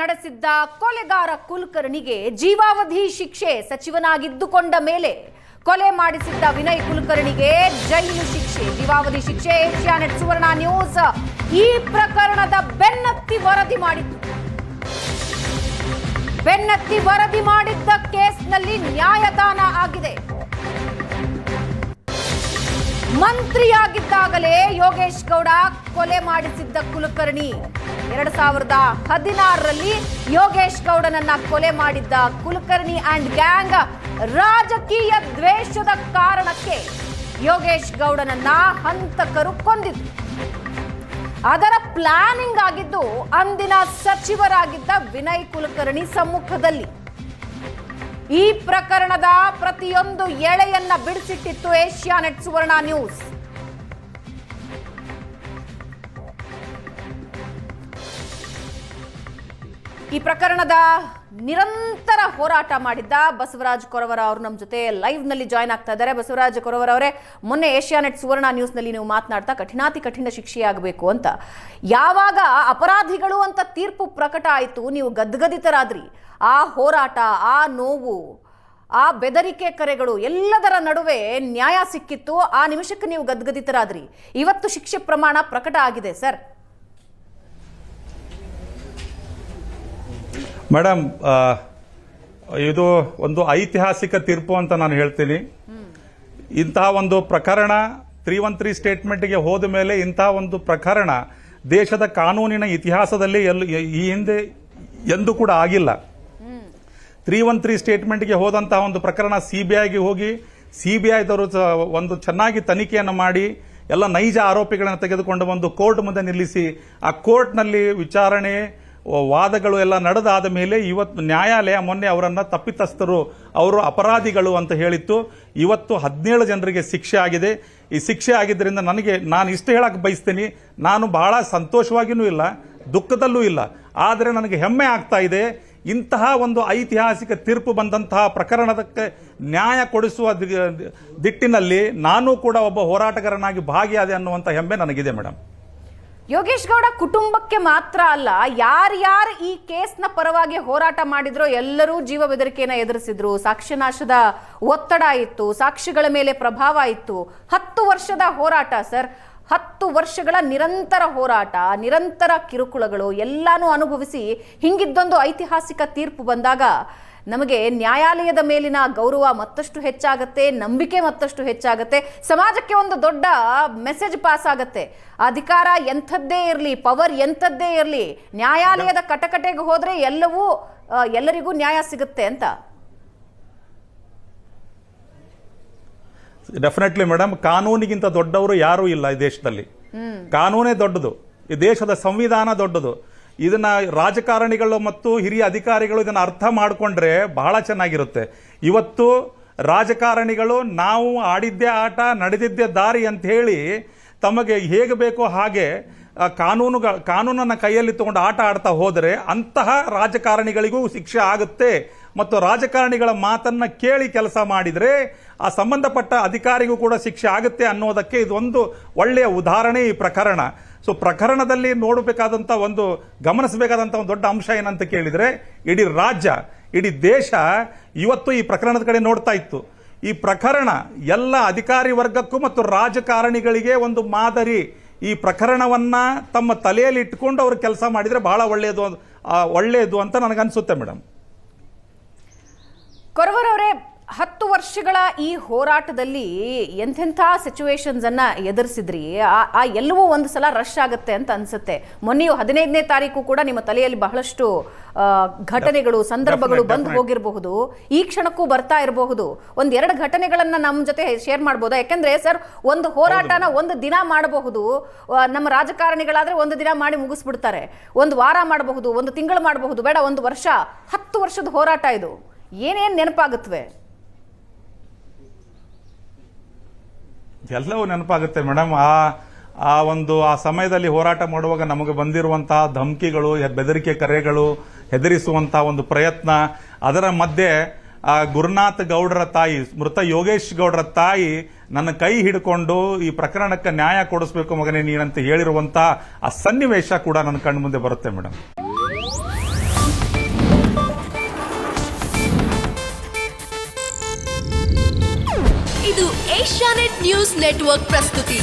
ನಡೆಸಿದ್ದ ಕೊಲೆಗಾರ ಕುಲಕರ್ಣಿಗೆ ಜೀವಾವಧಿ ಶಿಕ್ಷೆ. ಸಚಿವನಾಗಿದ್ದುಕೊಂಡ ಮೇಲೆ ಕೊಲೆ ಮಾಡಿಸಿದ್ದ ವಿನಯ್ ಕುಲಕರ್ಣಿಗೆ ಜೈಲು ಶಿಕ್ಷೆ, ಜೀವಾವಧಿ ಶಿಕ್ಷೆ. ಏಷ್ಯಾನೆಟ್ ಸುವರ್ಣ ನ್ಯೂಸ್ ಈ ಪ್ರಕರಣದ ಬೆನ್ನತ್ತಿ ವರದಿ ಮಾಡಿದ್ದ ಕೇಸ್ನಲ್ಲಿ ನ್ಯಾಯದಾನ ಆಗಿದೆ. ಮಂತ್ರಿಯಾಗಿದ್ದಾಗಲೇ ಯೋಗೇಶ್ ಗೌಡ ಕೊಲೆ ಮಾಡಿಸಿದ್ದ ಕುಲಕರ್ಣಿ 2016ರಲ್ಲಿ ಯೋಗೇಶ್ ಗೌಡನನ್ನ ಕೊಲೆ ಮಾಡಿದ್ದ ಕುಲಕರ್ಣಿ ಅಂಡ್ ಗ್ಯಾಂಗ್ ರಾಜಕೀಯ ದ್ವೇಷದ ಕಾರಣಕ್ಕೆ ಯೋಗೇಶ್ ಗೌಡನನ್ನ ಹಂತಕರು ಕೊಂದಿದ್ರು. ಅದರ ಪ್ಲಾನಿಂಗ್ ಆಗಿದ್ದು ಅಂದಿನ ಸಚಿವರಾಗಿದ್ದ ವಿನಯ್ ಕುಲಕರ್ಣಿ ಸಮ್ಮುಖದಲ್ಲಿ. ಈ ಪ್ರಕರಣದ ಪ್ರತಿಯೊಂದು ಎಳೆಯನ್ನ ಬಿಡಿಸಿಟ್ಟಿತ್ತು ಏಷ್ಯಾನೆಟ್ ಸುವರ್ಣ ನ್ಯೂಸ್. ಈ ಪ್ರಕರಣದ ನಿರಂತರ ಹೋರಾಟ ಮಾಡಿದ್ದ ಬಸವರಾಜ್ ಕೊರವರ ಅವರು ನಮ್ಮ ಜೊತೆ ಲೈವ್ ನಲ್ಲಿ ಜಾಯ್ನ್ ಆಗ್ತಾ ಇದ್ದಾರೆ. ಬಸವರಾಜ್ ಕೊರವರ ಅವರೇ, ಮೊನ್ನೆ ಏಷ್ಯಾನೆಟ್ ಸುವರ್ಣ ನ್ಯೂಸ್ ನಲ್ಲಿ ನೀವು ಮಾತನಾಡ್ತಾ ಕಠಿಣಾತಿ ಕಠಿಣ ಶಿಕ್ಷೆಯಾಗಬೇಕು ಅಂತ, ಯಾವಾಗ ಅಪರಾಧಿಗಳು ಅಂತ ತೀರ್ಪು ಪ್ರಕಟ ಆಯಿತು ನೀವು ಗದ್ಗದಿತರಾದ್ರಿ. ಆ ಹೋರಾಟ, ಆ ನೋವು, ಆ ಬೆದರಿಕೆ ಕರೆಗಳು ಎಲ್ಲದರ ನಡುವೆ ನ್ಯಾಯ ಸಿಕ್ಕಿತ್ತು. ಆ ನಿಮಿಷಕ್ಕೆ ನೀವು ಗದ್ಗದಿತರಾದ್ರಿ. ಇವತ್ತು ಶಿಕ್ಷೆ ಪ್ರಮಾಣ ಪ್ರಕಟ ಆಗಿದೆ ಸರ್. ಮೇಡಮ್, ಇದು ಒಂದು ಐತಿಹಾಸಿಕ ತೀರ್ಪು ಅಂತ ನಾನು ಹೇಳ್ತೀನಿ. ಇಂತಹ ಒಂದು ಪ್ರಕರಣ 313 ಸ್ಟೇಟ್ಮೆಂಟ್ಗೆ ಹೋದ ಮೇಲೆ ಇಂತಹ ಒಂದು ಪ್ರಕರಣ ದೇಶದ ಕಾನೂನಿನ ಇತಿಹಾಸದಲ್ಲಿ ಈ ಹಿಂದೆ ಎಂದೂ ಕೂಡ ಆಗಿಲ್ಲ. 313 ಸ್ಟೇಟ್ಮೆಂಟ್ಗೆ ಹೋದಂತಹ ಒಂದು ಪ್ರಕರಣ ಸಿಬಿಐಗೆ ಹೋಗಿ ಸಿಬಿಐದವರು ಒಂದು ಚೆನ್ನಾಗಿ ತನಿಖೆಯನ್ನು ಮಾಡಿ ಎಲ್ಲ ನೈಜ ಆರೋಪಿಗಳನ್ನು ತೆಗೆದುಕೊಂಡು ಬಂದು ಕೋರ್ಟ್ ಮುಂದೆ ನಿಲ್ಲಿಸಿ ಆ ಕೋರ್ಟ್ನಲ್ಲಿ ವಿಚಾರಣೆ ವಾದಗಳು ಎಲ್ಲ ನಡೆದಾದ ಮೇಲೆ ಇವತ್ತು ನ್ಯಾಯಾಲಯ ಮೊನ್ನೆ ಅವರನ್ನ ತಪ್ಪಿತಸ್ಥರು, ಅವರು ಅಪರಾಧಿಗಳು ಅಂತ ಹೇಳಿತ್ತು. ಇವತ್ತು 17 ಜನರಿಗೆ ಶಿಕ್ಷೆ ಆಗಿದೆ. ಈ ಶಿಕ್ಷೆ ಆಗಿದ್ದರಿಂದ ನಾನು ಇಷ್ಟು ಹೇಳಕ್ ಬಯಸ್ತೀನಿ, ನಾನು ಬಹಳ ಸಂತೋಷವಾಗಿಯೂ ಇಲ್ಲ, ದುಃಖದಲ್ಲೂ ಇಲ್ಲ. ಆದರೆ ನನಗೆ ಹೆಮ್ಮೆ ಆಗ್ತಾ ಇದೆ. ಇಂತಹ ಒಂದು ಐತಿಹಾಸಿಕ ತೀರ್ಪು ಬಂದಂತಹ ಪ್ರಕರಣಕ್ಕೆ ನ್ಯಾಯ ಕೊಡಿಸುವ ದಿಟ್ಟಿನಲ್ಲಿ ನಾನು ಕೂಡ ಒಬ್ಬ ಹೋರಾಟಗಾರನಾಗಿ ಭಾಗಿಯಾದೆ ಅನ್ನುವಂಥ ಹೆಮ್ಮೆ ನನಗಿದೆ ಮೇಡಮ್. ಯೋಗೇಶ್ ಗೌಡ ಕುಟುಂಬಕ್ಕೆ ಮಾತ್ರ ಅಲ್ಲ, ಯಾರ್ಯಾರು ಈ ಕೇಸ್ನ ಪರವಾಗಿ ಹೋರಾಟ ಮಾಡಿದ್ರೋ ಎಲ್ಲರೂ ಜೀವ ಬೆದರಿಕೆಯನ್ನು ಎದುರಿಸಿದ್ರು. ಸಾಕ್ಷ್ಯನಾಶದ ಒತ್ತಡ ಇತ್ತು, ಸಾಕ್ಷಿಗಳ ಮೇಲೆ ಪ್ರಭಾವ ಇತ್ತು. 10 ವರ್ಷದ ಹೋರಾಟ ಸರ್, 10 ವರ್ಷಗಳ ನಿರಂತರ ಹೋರಾಟ, ನಿರಂತರ ಕಿರುಕುಳಗಳು ಎಲ್ಲಾನು ಅನುಭವಿಸಿ ಹಿಂಗಿದ್ದೊಂದು ಐತಿಹಾಸಿಕ ತೀರ್ಪು ಬಂದಾಗ ನಮಗೆ ನ್ಯಾಯಾಲಯದ ಮೇಲಿನ ಗೌರವ ಮತ್ತಷ್ಟು ಹೆಚ್ಚಾಗತ್ತೆ, ನಂಬಿಕೆ ಮತ್ತಷ್ಟು ಹೆಚ್ಚಾಗತ್ತೆ, ಸಮಾಜಕ್ಕೆ ಒಂದು ದೊಡ್ಡ ಮೆಸೇಜ್ ಪಾಸ್ ಆಗತ್ತೆ. ಅಧಿಕಾರ ಎಂಥದ್ದೇ ಇರಲಿ, ಪವರ್ ಎಂಥದ್ದೇ ಇರಲಿ, ನ್ಯಾಯಾಲಯದ ಕಟಕಟೆಗೆ ಹೋದ್ರೆ ಎಲ್ಲರಿಗೂ ನ್ಯಾಯ ಸಿಗುತ್ತೆ ಅಂತ. ಡೆಫಿನೆಟ್ಲಿ ಮೇಡಮ್, ಕಾನೂನಿಗಿಂತ ದೊಡ್ಡವರು ಯಾರೂ ಇಲ್ಲ ಈ ದೇಶದಲ್ಲಿ. ಕಾನೂನೇ ದೊಡ್ಡದು, ಈ ದೇಶದ ಸಂವಿಧಾನ ದೊಡ್ಡದು. ಇದನ್ನ ರಾಜಕಾರಣಿಗಳು ಮತ್ತು ಹಿರಿಯ ಅಧಿಕಾರಿಗಳು ಇದನ್ನ ಅರ್ಥ ಮಾಡಿಕೊಂಡ್ರೆ ಬಹಳ ಚೆನ್ನಾಗಿರುತ್ತೆ. ಇವತ್ತು ರಾಜಕಾರಣಿಗಳು ನಾವು ಆಡಿದ್ದೇ ಆಟ ನಡೆದಿದ್ದೇ ದಾರಿ ಅಂತ ಹೇಳಿ ತಮಗೆ ಹೇಗೆ ಬೇಕೋ ಹಾಗೆ ಕಾನೂನನ್ನ ಕೈಯಲ್ಲಿ ತಗೊಂಡು ಆಟ ಆಡ್ತಾ ಹೋದರೆ ಅಂತಹ ರಾಜಕಾರಣಿಗಳಿಗೂ ಶಿಕ್ಷೆ ಆಗುತ್ತೆ. ಮತ್ತು ರಾಜಕಾರಣಿಗಳ ಮಾತನ್ನ ಕೇಳಿ ಕೆಲಸ ಮಾಡಿದ್ರೆ ಆ ಸಂಬಂಧಪಟ್ಟ ಅಧಿಕಾರಿಗೂ ಕೂಡ ಶಿಕ್ಷೆ ಆಗುತ್ತೆ ಅನ್ನೋದಕ್ಕೆ ಇದೊಂದು ಒಳ್ಳೆಯ ಉದಾಹರಣೆ ಈ ಪ್ರಕರಣ. ಸೊ ಪ್ರಕರಣದಲ್ಲಿ ನೋಡಬೇಕಾದಂತ ಗಮನಿಸಬೇಕಾದಂತ ಒಂದು ದೊಡ್ಡ ಅಂಶ ಏನಂತ ಕೇಳಿದ್ರೆ, ಇಡೀ ರಾಜ್ಯ, ಇಡೀ ದೇಶ ಇವತ್ತು ಈ ಪ್ರಕರಣದ ಕಡೆ ನೋಡ್ತಾ ಇತ್ತು. ಈ ಪ್ರಕರಣ ಎಲ್ಲ ಅಧಿಕಾರಿ ವರ್ಗಕ್ಕೂ ಮತ್ತು ರಾಜಕಾರಣಿಗಳಿಗೆ ಒಂದು ಮಾದರಿ. ಈ ಪ್ರಕರಣವನ್ನ ತಮ್ಮ ತಲೆಯಲ್ಲಿ ಇಟ್ಕೊಂಡು ಅವರು ಕೆಲಸ ಮಾಡಿದ್ರೆ ಬಹಳ ಒಳ್ಳೆಯದು ಅಂತ ನನಗನ್ಸುತ್ತೆ ಮೇಡಮ್. ಕೊರವರ್ ಅವರೇ, 10 ವರ್ಷಗಳ ಈ ಹೋರಾಟದಲ್ಲಿ ಎಂತೆಂಥ ಸಿಚುವೇಶನ್ಸ್ ಅನ್ನ ಎದುರಿಸಿದ್ರಿ. ಆ ಎಲ್ಲವೂ ಒಂದು ಸಲ ರಶ್ ಆಗುತ್ತೆ ಅಂತ ಅನ್ಸುತ್ತೆ. ಮೊನ್ನೆಯೂ 15ನೇ ತಾರೀಕು ಕೂಡ ನಿಮ್ಮ ತಲೆಯಲ್ಲಿ ಬಹಳಷ್ಟು ಘಟನೆಗಳು, ಸಂದರ್ಭಗಳು ಬಂದು ಹೋಗಿರಬಹುದು. ಈ ಕ್ಷಣಕ್ಕೂ ಬರ್ತಾ ಇರಬಹುದು. 1-2 ಘಟನೆಗಳನ್ನ ನಮ್ಮ ಜೊತೆ ಶೇರ್ ಮಾಡಬಹುದಾ? ಯಾಕಂದ್ರೆ ಸರ್, ಒಂದು ಹೋರಾಟನ ಒಂದು ದಿನ ಮಾಡಬಹುದು, ನಮ್ಮ ರಾಜಕಾರಣಿಗಳಾದ್ರೆ ಒಂದು ದಿನ ಮಾಡಿ ಮುಗಿಸ್ಬಿಡ್ತಾರೆ. ಒಂದು ವಾರ ಮಾಡಬಹುದು, ಒಂದು ತಿಂಗಳು ಮಾಡಬಹುದು, ಬೇಡ 1 ವರ್ಷ. 10 ವರ್ಷದ ಹೋರಾಟ ಇದು. ಏನೇನ್ ನೆನಪಾಗುತ್ತವೆ? ಎಲ್ಲವೂ ನೆನಪಾಗುತ್ತೆ ಮೇಡಮ್. ಆ ಸಮಯದಲ್ಲಿ ಹೋರಾಟ ಮಾಡುವಾಗ ನಮಗೆ ಬಂದಿರುವಂತಹ ಧಮಕಿಗಳು, ಬೆದರಿಕೆ ಕರೆಗಳು, ಹೆದರಿಸುವಂತಹ ಒಂದು ಪ್ರಯತ್ನ, ಅದರ ಮಧ್ಯೆ ಗುರುನಾಥ್ ಗೌಡರ ತಾಯಿ, ಮೃತ ಯೋಗೇಶ್ ಗೌಡರ ತಾಯಿ ನನ್ನ ಕೈ ಹಿಡ್ಕೊಂಡು ಈ ಪ್ರಕರಣಕ್ಕೆ ನ್ಯಾಯ ಕೊಡಿಸಬೇಕು ಮಗನೇ ನೀನಂತ ಹೇಳಿರುವಂತಹ ಆ ಸನ್ನಿವೇಶ ಕೂಡ ನನ್ನ ಕಣ್ಣು ಮುಂದೆ ಬರುತ್ತೆ ಮೇಡಮ್. ಇದು ಏಷ್ಯಾನೆಟ್ ನ್ಯೂಸ್ ನೆಟ್ವರ್ಕ್ ಪ್ರಸ್ತುತಿ.